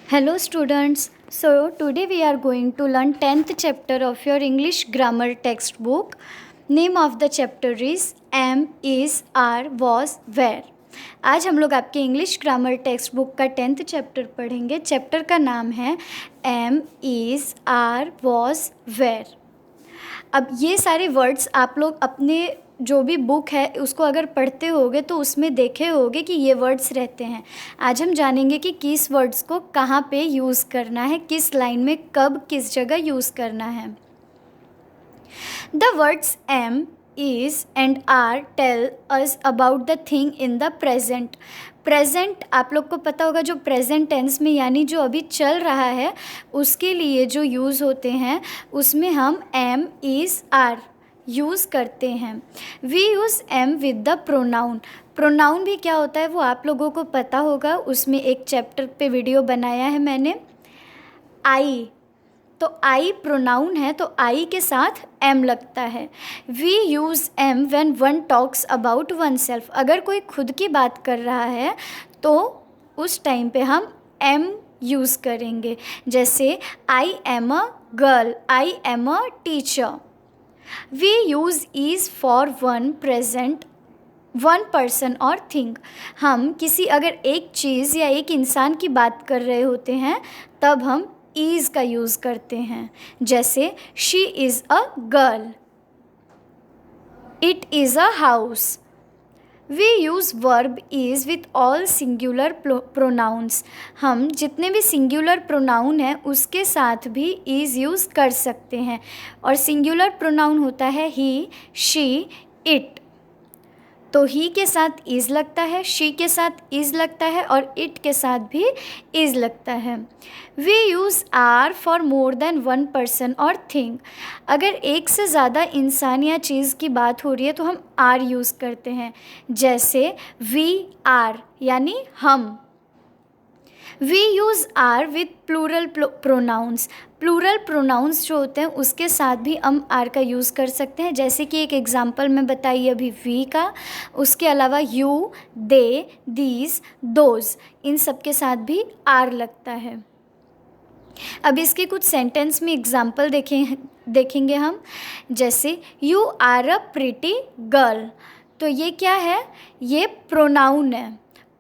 Hello students. So today we are going to learn 10th chapter of your English grammar textbook. Name of the chapter is am, is, are, was, where. आज हम लोग आपके English grammar text book का 10th chapter पढ़ेंगे. Chapter का नाम है am, is, are, was, were. अब ये सारे वर्ड्स आप लोग अपने जो भी बुक है उसको अगर पढ़ते होगे तो उसमें देखे होगे कि ये वर्ड्स रहते हैं. आज हम जानेंगे कि किस वर्ड्स को कहाँ पे यूज़ करना है, किस लाइन में कब किस जगह यूज़ करना है. The words am, is and are tell us about the thing in the present. Present आप लोग को पता होगा, जो प्रेजेंट टेंस में यानी जो अभी चल रहा है उसके लिए जो यूज़ होते हैं उसमें हम एम, इज़, आर यूज़ करते हैं. We use am with the pronoun. Pronoun भी क्या होता है वो आप लोगों को पता होगा, उसमें एक चैप्टर पे वीडियो बनाया है मैंने. आई, तो आई प्रोनाउन है तो आई के साथ एम लगता है. We use am when one talks about oneself. अगर कोई खुद की बात कर रहा है तो उस टाइम पे हम एम यूज़ करेंगे. जैसे I am a girl, I am a teacher. We use is for one present one person और थिंग. हम किसी अगर एक चीज़ या एक इंसान की बात कर रहे होते हैं तब हम इज़ का यूज़ करते हैं. जैसे she is a girl, it is a house. We use verb is with all singular pronouns. हम जितने भी सिंगुलर प्रोनाउन हैं उसके साथ भी इज़ यूज़ कर सकते हैं. और सिंगुलर प्रोनाउन होता है ही, शी, इट. तो ही के साथ इज़ लगता है, शी के साथ इज़ लगता है और इट के साथ भी इज़ लगता है. We use are for more than one person और थिंग. अगर एक से ज़्यादा इंसान या चीज़ की बात हो रही है तो हम आर यूज़ करते हैं. जैसे वी आर यानी हम. We use are with plural pronouns. Plural pronouns जो होते हैं उसके साथ भी हम आर का यूज़ कर सकते हैं. जैसे कि एक एग्जांपल मैं बताई अभी वी का, उसके अलावा यू, दे, दीज, दोज, इन सब के साथ भी आर लगता है. अब इसके कुछ सेंटेंस में एग्जांपल देखेंगे हम. जैसे you are a pretty girl. तो ये क्या है, ये प्रोनाउन है,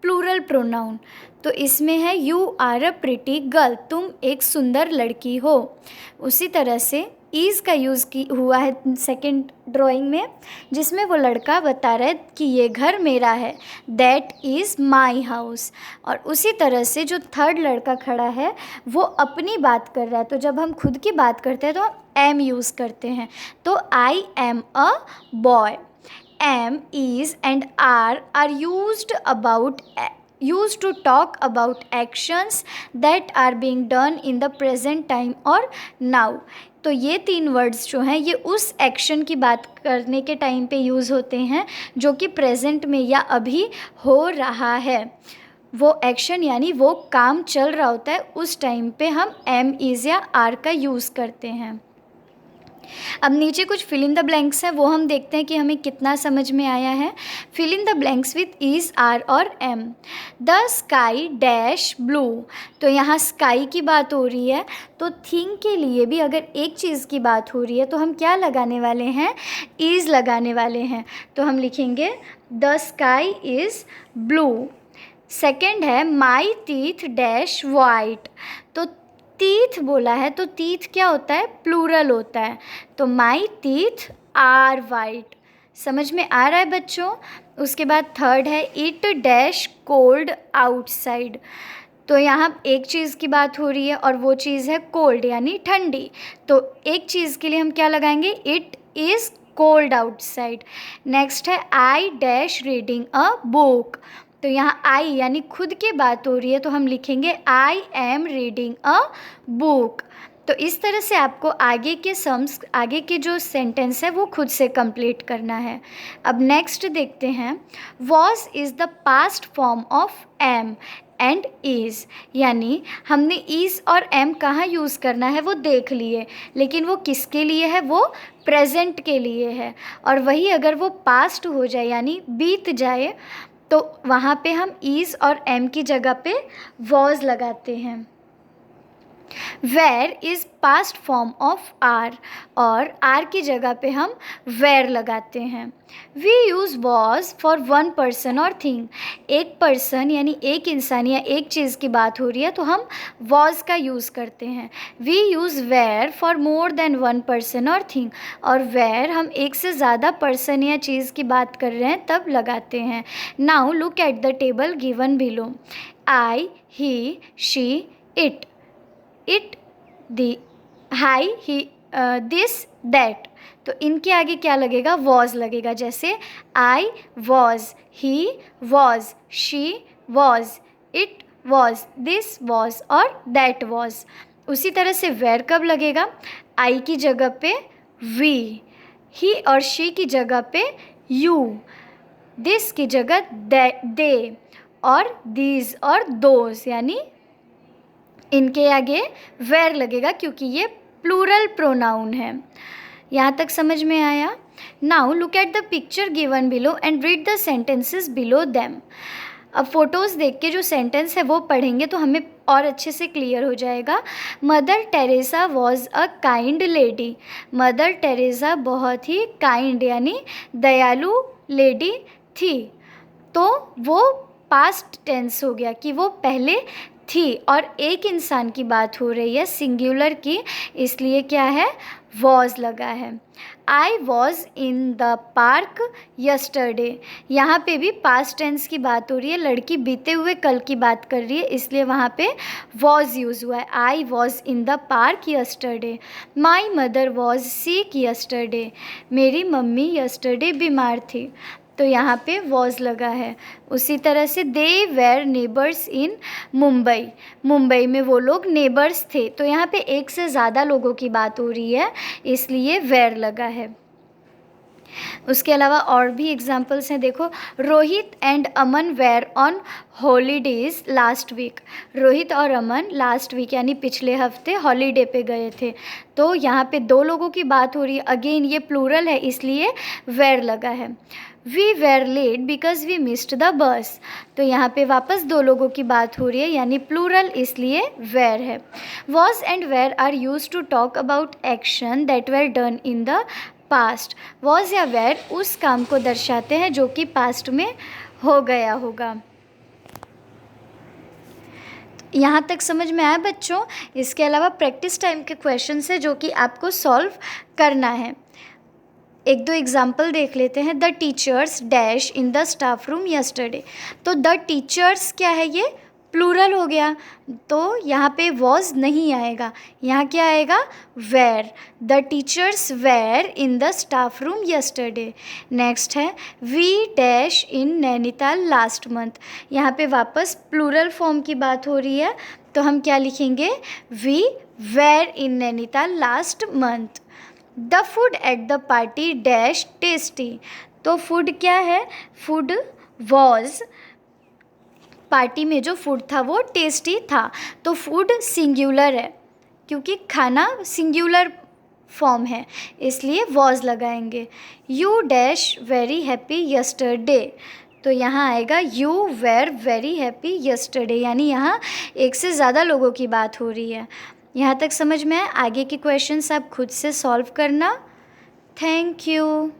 प्लूरल प्रोनाउन. तो इसमें है you are a pretty girl, तुम एक सुंदर लड़की हो. उसी तरह से इज़ का यूज़ हुआ है सेकंड ड्राइंग में, जिसमें वो लड़का बता रहा है कि ये घर मेरा है, दैट इज़ माई हाउस. और उसी तरह से जो थर्ड लड़का खड़ा है वो अपनी बात कर रहा है. तो जब हम खुद की बात करते हैं तो हम एम यूज़ करते हैं. तो I am a boy. Am, is and are used to talk about actions that are being done in the present time or now. तो ये तीन वर्ड्स जो हैं ये उस एक्शन की बात करने के टाइम पे यूज़ होते हैं जो कि प्रेजेंट में या अभी हो रहा है. वो एक्शन यानी वो काम चल रहा होता है, उस टाइम पे हम एम, इज़ या आर का यूज़ करते हैं. अब नीचे कुछ फिल इन द ब्लैंक्स हैं, वो हम देखते हैं कि हमें कितना समझ में आया है. Fill in the blanks with is, are और am. The sky dash blue. तो यहाँ स्काई की बात हो रही है तो थिंग के लिए भी अगर एक चीज़ की बात हो रही है तो हम क्या लगाने वाले हैं, इज़ लगाने वाले हैं. तो हम लिखेंगे the sky is blue. Second है माई टीथ डैश वाइट. तो टीथ बोला है तो टीथ क्या होता है, प्लूरल होता है. तो माई टीथ आर वाइट. समझ में आ रहा है बच्चों. उसके बाद थर्ड है इट डैश कोल्ड आउटसाइड. तो यहाँ एक चीज़ की बात हो रही है और वो चीज़ है कोल्ड यानी ठंडी. तो एक चीज़ के लिए हम क्या लगाएंगे, it is cold outside. Next है I dash reading a book. तो यहाँ आई यानी खुद की बात हो रही है तो हम लिखेंगे I am reading a book. तो इस तरह से आपको आगे के जो सेंटेंस है वो खुद से कंप्लीट करना है. अब नेक्स्ट देखते हैं. Was is the past form of am and is. यानी हमने इज़ और एम कहाँ यूज़ करना है वो देख लिए, लेकिन वो किसके लिए है, वो प्रेजेंट के लिए है. और वही अगर वो पास्ट हो जाए यानी बीत जाए तो वहाँ पे हम इज़ और एम की जगह पे वॉज लगाते हैं. Were is past form of are, और आर की जगह पे हम वेर लगाते हैं. We use was for one person और थिंग. एक पर्सन यानी एक इंसान या एक चीज़ की बात हो रही है तो हम वॉज का यूज़ करते हैं. We use were for more than one person और थिंग, और वेर हम एक से ज़्यादा पर्सन या चीज़ की बात कर रहे हैं तब लगाते हैं. Now look at the table given below. I, he, she, it. It, the, high, he, this, that. तो इनके आगे क्या लगेगा? वॉज लगेगा. जैसे I was, he was, she was, it was, this was और दैट वॉज. उसी तरह से वेर कब लगेगा? आई की जगह पे वी, ही और शी की जगह पे यू, दिस की जगह दे, और दीज और दोज, यानी इनके आगे वेर लगेगा क्योंकि ये प्लूरल प्रोनाउन है. यहाँ तक समझ में आया? Now look at the picture given below and read the sentences below them. अब फ़ोटोज़ देख के जो सेंटेंस है वो पढ़ेंगे तो हमें और अच्छे से क्लियर हो जाएगा. Mother Teresa was a kind lady. Mother Teresa बहुत ही काइंड यानी दयालु लेडी थी. तो वो पास्ट टेंस हो गया कि वो पहले थी, और एक इंसान की बात हो रही है सिंगुलर की, इसलिए क्या है? वॉज लगा है. I was in the park yesterday. यहाँ पे भी पास्ट टेंस की बात हो रही है, लड़की बीते हुए कल की बात कर रही है, इसलिए वहाँ पे वॉज यूज़ हुआ है. I was in the park yesterday. My mother was sick yesterday. मेरी मम्मी यस्टरडे बीमार थी, तो यहाँ पे वॉज लगा है. उसी तरह से they were neighbours in Mumbai. Mumbai में वो लोग नेबर्स थे, तो यहाँ पे एक से ज़्यादा लोगों की बात हो रही है, इसलिए वेर लगा है. उसके अलावा और भी एग्जाम्पल्स हैं. देखो, Rohit and Aman were on holidays last week. Rohit और अमन लास्ट वीक यानी पिछले हफ्ते हॉलीडे पे गए थे. तो यहाँ पे दो लोगों की बात हो रही है. अगेन ये प्लूरल है इसलिए वेर लगा है. We were late because we missed the bus. तो यहाँ पे वापस दो लोगों की बात हो रही है यानी प्लूरल, इसलिए वेर है. Was and were are use to talk about action that were done in the past. Was या वेर उस काम को दर्शाते हैं जो कि पास्ट में हो गया होगा. यहाँ तक समझ में आया बच्चों? इसके अलावा प्रैक्टिस टाइम के क्वेश्चंस है जो कि आपको सॉल्व करना है. एक दो एग्जाम्पल देख लेते हैं. The teachers dash in the staff room yesterday. तो द टीचर्स क्या है? ये प्लूरल हो गया, तो यहाँ पे वॉज नहीं आएगा, यहाँ क्या आएगा? Were. The teachers were in the staff room yesterday. Next है we dash in Nainital last month. यहाँ पे वापस प्लूरल फॉर्म की बात हो रही है, तो हम क्या लिखेंगे? We were in Nainital last month. The food at the party dash tasty. तो फूड क्या है? फूड वॉज, पार्टी में जो फूड था वो टेस्टी था. तो फूड सिंगुलर है क्योंकि खाना सिंगुलर फॉर्म है, इसलिए वॉज लगाएंगे. You dash very happy yesterday. तो यहाँ आएगा you were very happy yesterday, यानी यहाँ एक से ज़्यादा लोगों की बात हो रही है. यहाँ तक समझ में आए? आगे के क्वेश्चंस आप खुद से सॉल्व करना. Thank you.